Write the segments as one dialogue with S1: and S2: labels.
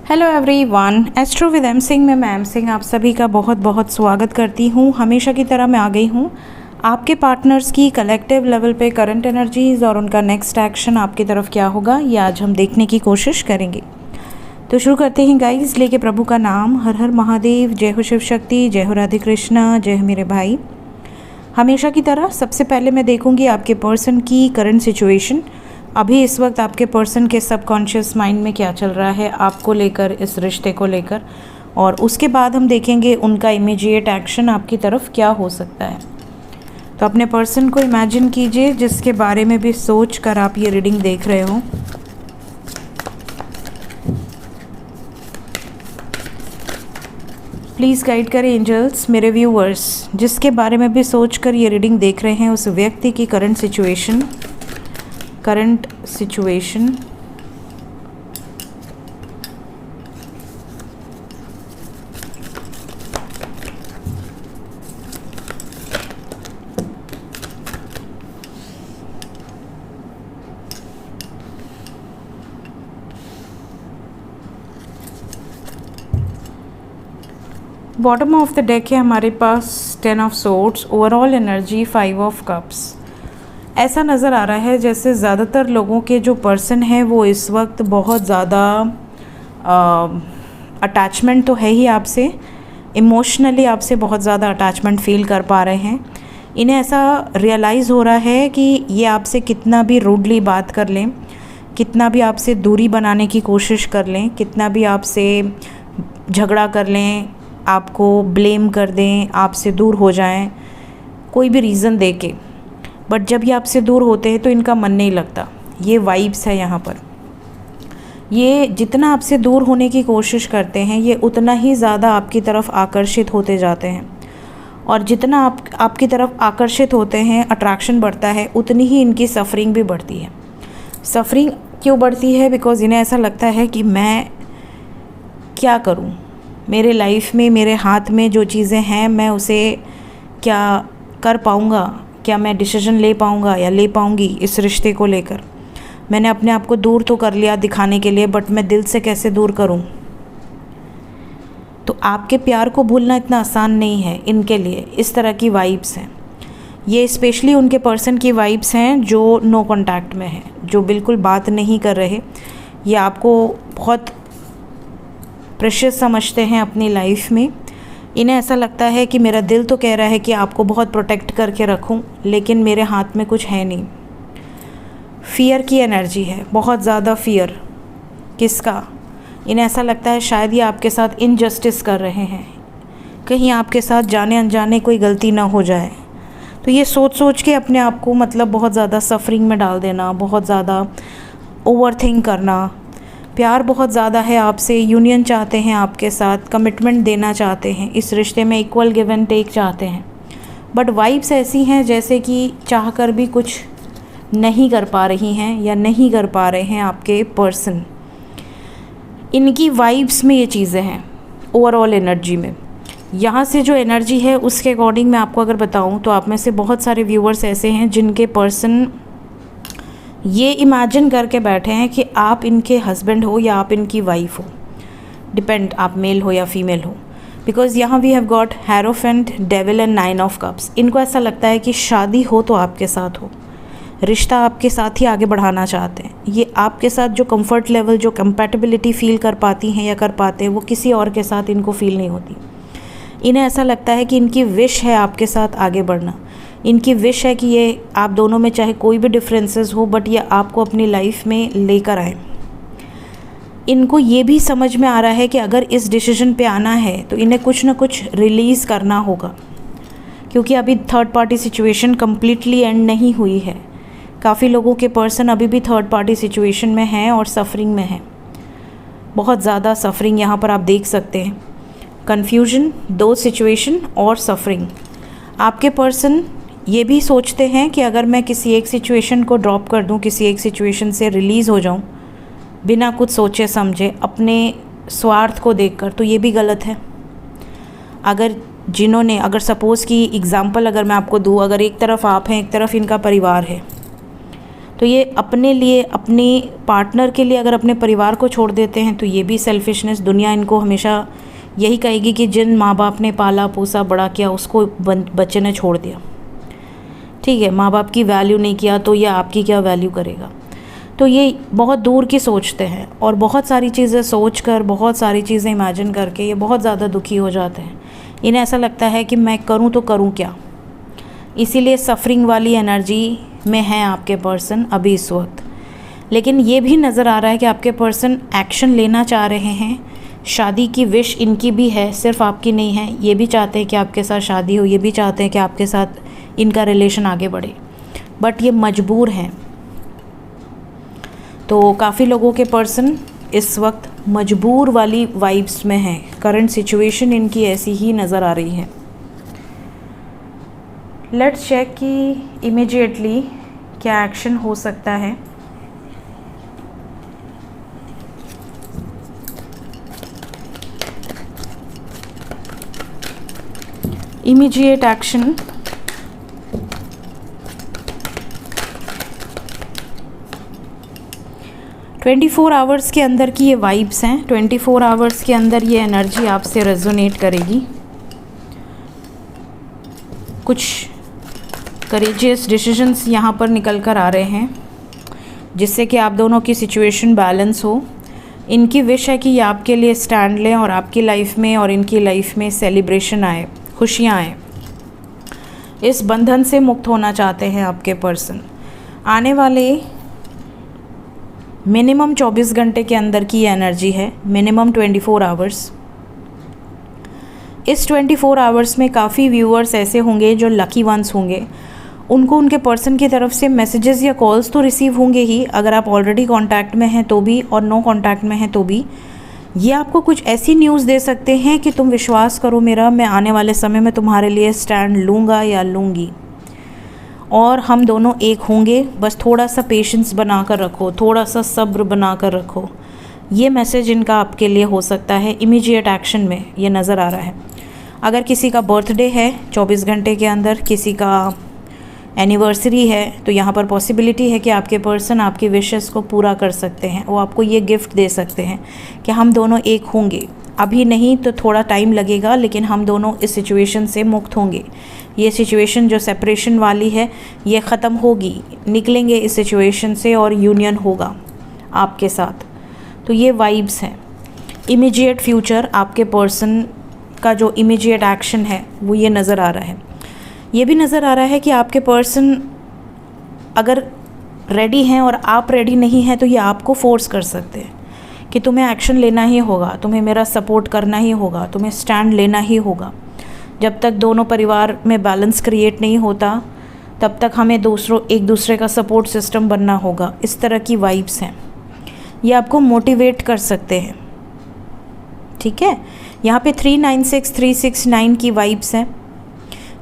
S1: Hello everyone, astro with M Singh में मैं M Singh आप सभी का बहुत बहुत स्वागत करती हूँ। हमेशा की तरह मैं आ गई हूँ आपके पार्टनर्स की कलेक्टिव लेवल पे करंट एनर्जीज़ और उनका नेक्स्ट एक्शन आपकी तरफ क्या होगा ये आज हम देखने की कोशिश करेंगे। तो शुरू करते हैं गाइस, लेके प्रभु का नाम। हर हर महादेव, जय हो शिव शक्ति, जय हो राधे कृष्णा, जय हो मेरे भाई। हमेशा की तरह सबसे पहले मैं देखूँगी आपके पर्सन की करंट सिचुएशन। अभी इस वक्त आपके पर्सन के सबकॉन्शियस माइंड में क्या चल रहा है आपको लेकर, इस रिश्ते को लेकर, और उसके बाद हम देखेंगे उनका इमीडिएट एक्शन आपकी तरफ क्या हो सकता है। तो अपने पर्सन को इमेजिन कीजिए जिसके बारे में भी सोच कर आप ये रीडिंग देख रहे हो। प्लीज़ गाइड करें एंजल्स मेरे व्यूअर्स, जिसके बारे में भी सोच कर ये रीडिंग देख रहे हैं उस व्यक्ति की current situation. Bottom of the deck है हमारे पास 10 of swords, overall energy 5 of cups. ऐसा नज़र आ रहा है जैसे ज़्यादातर लोगों के जो पर्सन है वो इस वक्त बहुत ज़्यादा अटैचमेंट तो है ही आपसे, इमोशनली आपसे बहुत ज़्यादा अटैचमेंट फील कर पा रहे हैं। इन्हें ऐसा रियलाइज़ हो रहा है कि ये आपसे कितना भी रूडली बात कर लें, कितना भी आपसे दूरी बनाने की कोशिश कर लें, कितना भी आपसे झगड़ा कर लें, आपको ब्लेम कर दें, आपसे दूर हो जाएं कोई भी रीज़न दे के, बट जब ये आपसे दूर होते हैं तो इनका मन नहीं लगता। ये वाइब्स है यहाँ पर। ये जितना आपसे दूर होने की कोशिश करते हैं ये उतना ही ज़्यादा आपकी तरफ आकर्षित होते जाते हैं, और जितना आपकी तरफ आकर्षित होते हैं, अट्रैक्शन बढ़ता है, उतनी ही इनकी सफरिंग भी बढ़ती है। सफरिंग क्यों बढ़ती है? बिकॉज़ इन्हें ऐसा लगता है कि मैं क्या करूँ, मेरे लाइफ में, मेरे हाथ में जो चीज़ें हैं मैं उसे क्या कर पाऊँगा, क्या मैं डिसीजन ले पाऊँगा या ले पाऊँगी इस रिश्ते को लेकर। मैंने अपने आप को दूर तो कर लिया दिखाने के लिए, बट मैं दिल से कैसे दूर करूँ। तो आपके प्यार को भूलना इतना आसान नहीं है इनके लिए। इस तरह की वाइब्स हैं ये, स्पेशली उनके पर्सन की वाइब्स हैं जो नो कांटेक्ट में है, जो बिल्कुल बात नहीं कर रहे। ये आपको बहुत प्रेशियस समझते हैं अपनी लाइफ में। इन्हें ऐसा लगता है कि मेरा दिल तो कह रहा है कि आपको बहुत प्रोटेक्ट करके रखूं, लेकिन मेरे हाथ में कुछ है नहीं। फ़ियर की एनर्जी है, बहुत ज़्यादा फ़ियर। किसका? इन्हें ऐसा लगता है शायद ये आपके साथ इनजस्टिस कर रहे हैं, कहीं आपके साथ जाने अनजाने कोई गलती ना हो जाए। तो ये सोच सोच के अपने आप को मतलब बहुत ज़्यादा सफरिंग में डाल देना, बहुत ज़्यादा ओवरथिंक करना। प्यार बहुत ज़्यादा है आपसे, यूनियन चाहते हैं आपके साथ, कमिटमेंट देना चाहते हैं, इस रिश्ते में इक्वल गिव एंड टेक चाहते हैं, बट वाइब्स ऐसी हैं जैसे कि चाह कर भी कुछ नहीं कर पा रही हैं या नहीं कर पा रहे हैं आपके पर्सन। इनकी वाइब्स में ये चीज़ें हैं ओवरऑल एनर्जी में। यहाँ से जो एनर्जी है उसके अकॉर्डिंग मैं आपको अगर बताऊँ तो आप में से बहुत सारे व्यूअर्स ऐसे हैं जिनके पर्सन ये इमेजिन करके बैठे हैं कि आप इनके हस्बैंड हो या आप इनकी वाइफ हो, डिपेंड आप मेल हो या फीमेल हो। बिकॉज़ यहाँ we have got hierophant, devil and 9 of cups. इनको ऐसा लगता है कि शादी हो तो आपके साथ हो, रिश्ता आपके साथ ही आगे बढ़ाना चाहते हैं। ये आपके साथ जो कंफर्ट लेवल, जो कंपैटिबिलिटी फ़ील कर पाती हैं या कर पाते हैं, वो किसी और के साथ इनको फ़ील नहीं होती। इन्हें ऐसा लगता है कि इनकी विश है आपके साथ आगे बढ़ना। इनकी विश है कि ये आप दोनों में चाहे कोई भी डिफरेंसेस हो, बट ये आपको अपनी लाइफ में लेकर आए। इनको ये भी समझ में आ रहा है कि अगर इस डिसीजन पे आना है तो इन्हें कुछ ना कुछ रिलीज़ करना होगा, क्योंकि अभी third party situation completely and नहीं हुई है। काफ़ी लोगों के पर्सन अभी भी थर्ड पार्टी सिचुएशन में हैं और सफरिंग में हैं, बहुत ज़्यादा सफरिंग यहाँ पर आप देख सकते हैं। कन्फ्यूजन, दो सिचुएशन और सफरिंग। आपके पर्सन ये भी सोचते हैं कि अगर मैं किसी एक सिचुएशन को ड्रॉप कर दूं, किसी एक सिचुएशन से रिलीज़ हो जाऊं बिना कुछ सोचे समझे, अपने स्वार्थ को देखकर, तो ये भी गलत है। अगर सपोज़ की एग्ज़ाम्पल अगर मैं आपको दूं, अगर एक तरफ आप हैं, एक तरफ इनका परिवार है, तो ये अपने लिए, अपने पार्टनर के लिए अगर अपने परिवार को छोड़ देते हैं तो ये भी सेल्फिशनेस। दुनिया इनको हमेशा यही कहेगी कि जिन माँ बाप ने पाला पोसा बड़ा किया उसको बच्चे ने छोड़ दिया। ठीक है, माँ बाप की वैल्यू नहीं किया तो ये आपकी क्या वैल्यू करेगा। तो ये बहुत दूर की सोचते हैं और बहुत सारी चीज़ें सोच कर, बहुत सारी चीज़ें इमेजिन करके ये बहुत ज़्यादा दुखी हो जाते हैं। इन्हें ऐसा लगता है कि मैं करूँ तो करूँ क्या। इसीलिए सफरिंग वाली एनर्जी में है आपके पर्सन अभी इस वक्त। लेकिन ये भी नज़र आ रहा है कि आपके पर्सन एक्शन लेना चाह रहे हैं। शादी की विश इनकी भी है, सिर्फ आपकी नहीं है। ये भी चाहते हैं कि आपके साथ शादी हो, ये भी चाहते हैं कि आपके साथ इनका रिलेशन आगे बढ़े, बट ये मजबूर हैं। तो काफ़ी लोगों के पर्सन इस वक्त मजबूर वाली वाइब्स में हैं। करंट सिचुएशन इनकी ऐसी ही नज़र आ रही है। लेट्स चेक कि इमीडिएटली क्या एक्शन हो सकता है। इमीडिएट एक्शन, ट्वेंटी 24 आवर्स के अंदर की ये वाइब्स हैं। 24 आवर्स के अंदर ये एनर्जी आपसे रेजोनेट करेगी। कुछ करेजियस डिसीजंस यहाँ पर निकल कर आ रहे हैं जिससे कि आप दोनों की सिचुएशन बैलेंस हो। इनकी विश है कि ये आपके लिए स्टैंड लें और आपकी लाइफ में और इनकी लाइफ में सेलिब्रेशन आए, खुशियाँ आए। इस बंधन से मुक्त होना चाहते हैं आपके पर्सन। आने वाले मिनिमम 24 घंटे के अंदर की ये एनर्जी है, मिनिमम 24 आवर्स। इस 24 आवर्स में काफ़ी व्यूअर्स ऐसे होंगे जो लकी वंस होंगे। उनको उनके पर्सन की तरफ से मैसेजेस या कॉल्स तो रिसीव होंगे ही, अगर आप ऑलरेडी कांटेक्ट में हैं तो भी और नो कांटेक्ट में हैं तो भी। ये आपको कुछ ऐसी न्यूज़ दे सकते हैं कि तुम विश्वास करो मेरा, मैं आने वाले समय में तुम्हारे लिए स्टैंड लूँगा या लूँगी और हम दोनों एक होंगे। बस थोड़ा सा पेशेंस बना कर रखो, थोड़ा सा सब्र बना कर रखो। ये मैसेज इनका आपके लिए हो सकता है इमीडिएट एक्शन में, ये नज़र आ रहा है। अगर किसी का बर्थडे है 24 घंटे के अंदर, किसी का एनिवर्सरी है, तो यहाँ पर पॉसिबिलिटी है कि आपके पर्सन आपकी विशेस को पूरा कर सकते हैं। वो आपको ये गिफ्ट दे सकते हैं कि हम दोनों एक होंगे। अभी नहीं तो थोड़ा टाइम लगेगा, लेकिन हम दोनों इस सिचुएशन से मुक्त होंगे। ये सिचुएशन जो सेपरेशन वाली है ये ख़त्म होगी, निकलेंगे इस सिचुएशन से और यूनियन होगा आपके साथ। तो ये वाइब्स हैं। इमीडिएट फ्यूचर आपके पर्सन का जो इमीडिएट एक्शन है वो ये नज़र आ रहा है। ये भी नज़र आ रहा है कि आपके पर्सन अगर रेडी हैं और आप रेडी नहीं हैं तो ये आपको फोर्स कर सकते हैं कि तुम्हें एक्शन लेना ही होगा, तुम्हें मेरा सपोर्ट करना ही होगा, तुम्हें स्टैंड लेना ही होगा। जब तक दोनों परिवार में बैलेंस क्रिएट नहीं होता तब तक हमें एक दूसरे का सपोर्ट सिस्टम बनना होगा। इस तरह की वाइब्स हैं। ये आपको मोटिवेट कर सकते हैं। ठीक है, यहाँ पे 396 369 की वाइब्स हैं।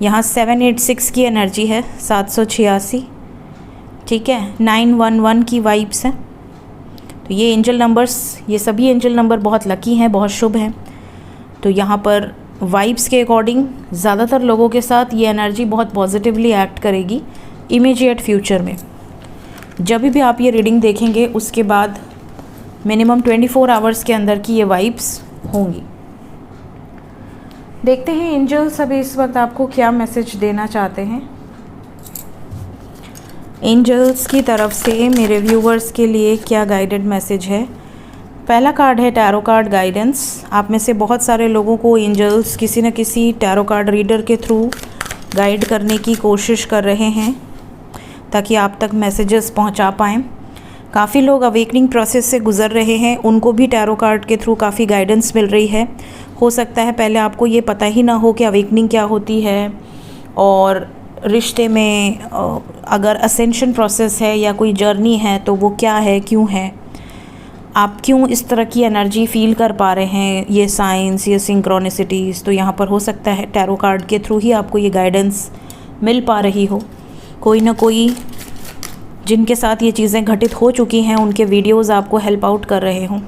S1: यहाँ 786 की एनर्जी है, 786। ठीक है, 911 की वाइब्स हैं। तो ये एंजल नंबर्स, ये सभी एंजल नंबर बहुत लकी हैं, बहुत शुभ हैं। तो यहाँ पर वाइब्स के अकॉर्डिंग ज़्यादातर लोगों के साथ ये एनर्जी बहुत पॉजिटिवली एक्ट करेगी इमीडिएट फ्यूचर में। जब भी आप ये रीडिंग देखेंगे उसके बाद मिनिमम 24 आवर्स के अंदर की ये वाइब्स होंगी। देखते हैं एंजल्स अभी इस वक्त आपको क्या मैसेज देना चाहते हैं। एंजल्स की तरफ से मेरे व्यूवर्स के लिए क्या गाइडेड मैसेज है। पहला कार्ड है टैरो कार्ड गाइडेंस। आप में से बहुत सारे लोगों को एंजल्स किसी न किसी टैरो कार्ड रीडर के थ्रू गाइड करने की कोशिश कर रहे हैं ताकि आप तक मैसेजेस पहुंचा पाएँ। काफ़ी लोग अवेकनिंग प्रोसेस से गुज़र रहे हैं, उनको भी टैरो कार्ड के थ्रू काफ़ी गाइडेंस मिल रही है। हो सकता है पहले आपको ये पता ही ना हो कि अवेकनिंग क्या होती है, और रिश्ते में अगर असेंशन प्रोसेस है या कोई जर्नी है तो वो क्या है, क्यों है, आप क्यों इस तरह की एनर्जी फील कर पा रहे हैं, ये साइंस, ये सिंक्रोनिसिटीज़। तो यहाँ पर हो सकता है टैरो कार्ड के थ्रू ही आपको ये गाइडेंस मिल पा रही हो। कोई ना कोई जिनके साथ ये चीज़ें घटित हो चुकी हैं उनके वीडियोस आपको हेल्प आउट कर रहे हों।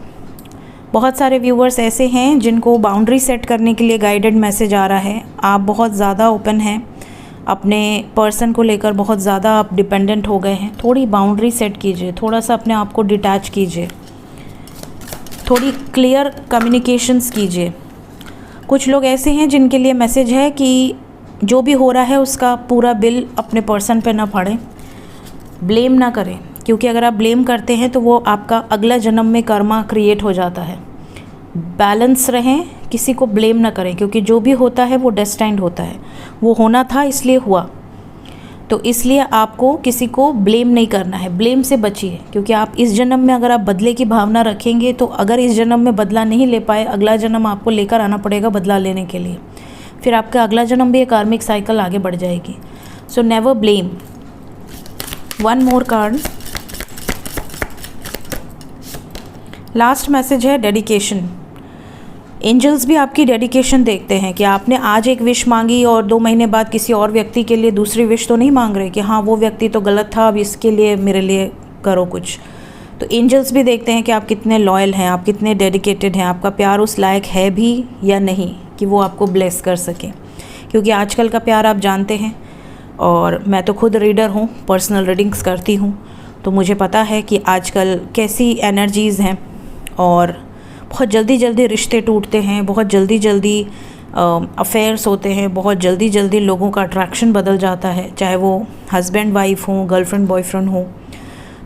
S1: बहुत सारे व्यूवर्स ऐसे हैं जिनको बाउंड्री सेट करने के लिए गाइडेड मैसेज आ रहा है। आप बहुत ज़्यादा ओपन हैं, अपने पर्सन को लेकर बहुत ज़्यादा आप डिपेंडेंट हो गए हैं। थोड़ी बाउंड्री सेट कीजिए, थोड़ा सा अपने आप को डिटैच कीजिए, थोड़ी क्लियर कम्युनिकेशंस कीजिए। कुछ लोग ऐसे हैं जिनके लिए मैसेज है कि जो भी हो रहा है उसका पूरा बिल अपने पर्सन पे ना पड़े, ब्लेम ना करें, क्योंकि अगर आप ब्लेम करते हैं तो वो आपका अगला जन्म में कर्मा क्रिएट हो जाता है। बैलेंस रहें, किसी को ब्लेम ना करें, क्योंकि जो भी होता है वो डेस्टाइन्ड होता है, वो होना था इसलिए हुआ। तो इसलिए आपको किसी को ब्लेम नहीं करना है, ब्लेम से बचिए, क्योंकि आप इस जन्म में अगर आप बदले की भावना रखेंगे तो अगर इस जन्म में बदला नहीं ले पाए, अगला जन्म आपको लेकर आना पड़ेगा बदला लेने के लिए, फिर आपका अगला जन्म भी एक कार्मिक साइकिल आगे बढ़ जाएगी। So never blame. One more card. Last message है डेडिकेशन। एंजल्स भी आपकी डेडिकेशन देखते हैं कि आपने आज एक विश मांगी और 2 महीने बाद किसी और व्यक्ति के लिए दूसरी विश तो नहीं मांग रहे कि हाँ वो व्यक्ति तो गलत था, अब इसके लिए मेरे लिए करो कुछ। तो एंजल्स भी देखते हैं कि आप कितने लॉयल हैं, आप कितने डेडिकेटेड हैं, आपका प्यार उस लायक है भी या नहीं कि वो आपको ब्लेस कर सके। क्योंकि आजकल का प्यार आप जानते हैं, और मैं तो खुद रीडर हूँ, पर्सनल रीडिंग्स करती हूँ, तो मुझे पता है कि आजकल कैसी एनर्जीज़ हैं और बहुत जल्दी जल्दी रिश्ते टूटते हैं, बहुत जल्दी जल्दी अफेयर्स होते हैं, बहुत जल्दी जल्दी लोगों का अट्रैक्शन बदल जाता है, चाहे वो हस्बैंड वाइफ हो, गर्लफ्रेंड बॉयफ्रेंड हो।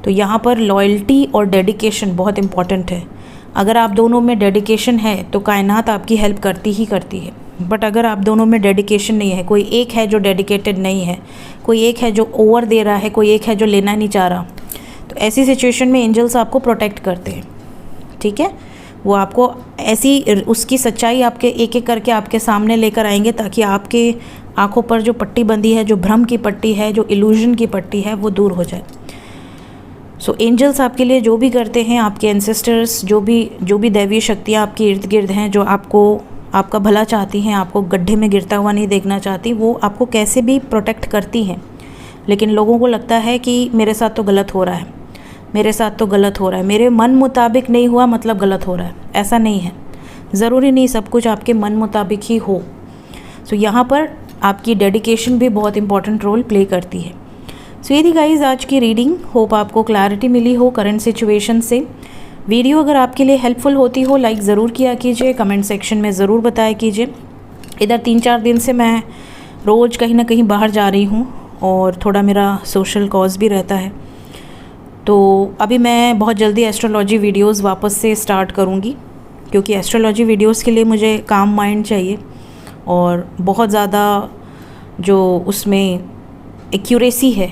S1: तो यहाँ पर लॉयल्टी और डेडिकेशन बहुत इम्पॉर्टेंट है। अगर आप दोनों में डेडिकेशन है तो कायनात आपकी हेल्प करती ही करती है। बट अगर आप दोनों में डेडिकेशन नहीं है, कोई एक है जो डेडिकेटेड नहीं है, कोई एक है जो ओवर दे रहा है, कोई एक है जो लेना नहीं चाह रहा, तो ऐसी सिचुएशन में एंजल्स आपको प्रोटेक्ट करते हैं। ठीक है, वो आपको ऐसी उसकी सच्चाई आपके एक एक करके आपके सामने लेकर आएंगे, ताकि आपके आंखों पर जो पट्टी बंधी है, जो भ्रम की पट्टी है, जो इल्यूजन की पट्टी है, वो दूर हो जाए। सो एंजल्स आपके लिए जो भी करते हैं, आपके एंसेस्टर्स जो भी दैवीय शक्तियाँ आपके इर्द गिर्द हैं, जो आपका भला चाहती हैं, आपको गड्ढे में गिरता हुआ नहीं देखना चाहती, वो आपको कैसे भी प्रोटेक्ट करती हैं। लेकिन लोगों को लगता है कि मेरे साथ तो गलत हो रहा है, मेरे साथ तो गलत हो रहा है, मेरे मन मुताबिक नहीं हुआ मतलब गलत हो रहा है। ऐसा नहीं है, ज़रूरी नहीं सब कुछ आपके मन मुताबिक ही हो। सो यहाँ पर आपकी डेडिकेशन भी बहुत इंपॉर्टेंट रोल प्ले करती है। सो ये थी गाइज आज की रीडिंग। होप आपको क्लैरिटी मिली हो करंट सिचुएशन से। वीडियो अगर आपके लिए हेल्पफुल होती हो, लाइक ज़रूर किया कीजिए, कमेंट सेक्शन में ज़रूर बताया कीजिए। इधर 3-4 दिन से मैं रोज़ कहीं ना कहीं बाहर जा रही हूँ और थोड़ा मेरा सोशल कॉज भी रहता है, तो अभी मैं बहुत जल्दी एस्ट्रोलॉजी वीडियोस वापस से स्टार्ट करूँगी, क्योंकि एस्ट्रोलॉजी वीडियोस के लिए मुझे काम माइंड चाहिए और बहुत ज़्यादा जो उसमें एक्यूरेसी है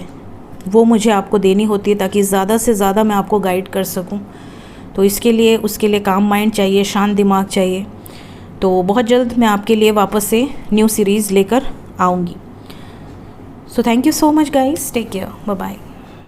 S1: वो मुझे आपको देनी होती है, ताकि ज़्यादा से ज़्यादा मैं आपको गाइड कर सकूं। तो उसके लिए काम माइंड चाहिए, शांत दिमाग चाहिए। तो बहुत जल्द मैं आपके लिए वापस से न्यू सीरीज़ लेकर आऊँगी। So thank you so much guys, take care, bye bye.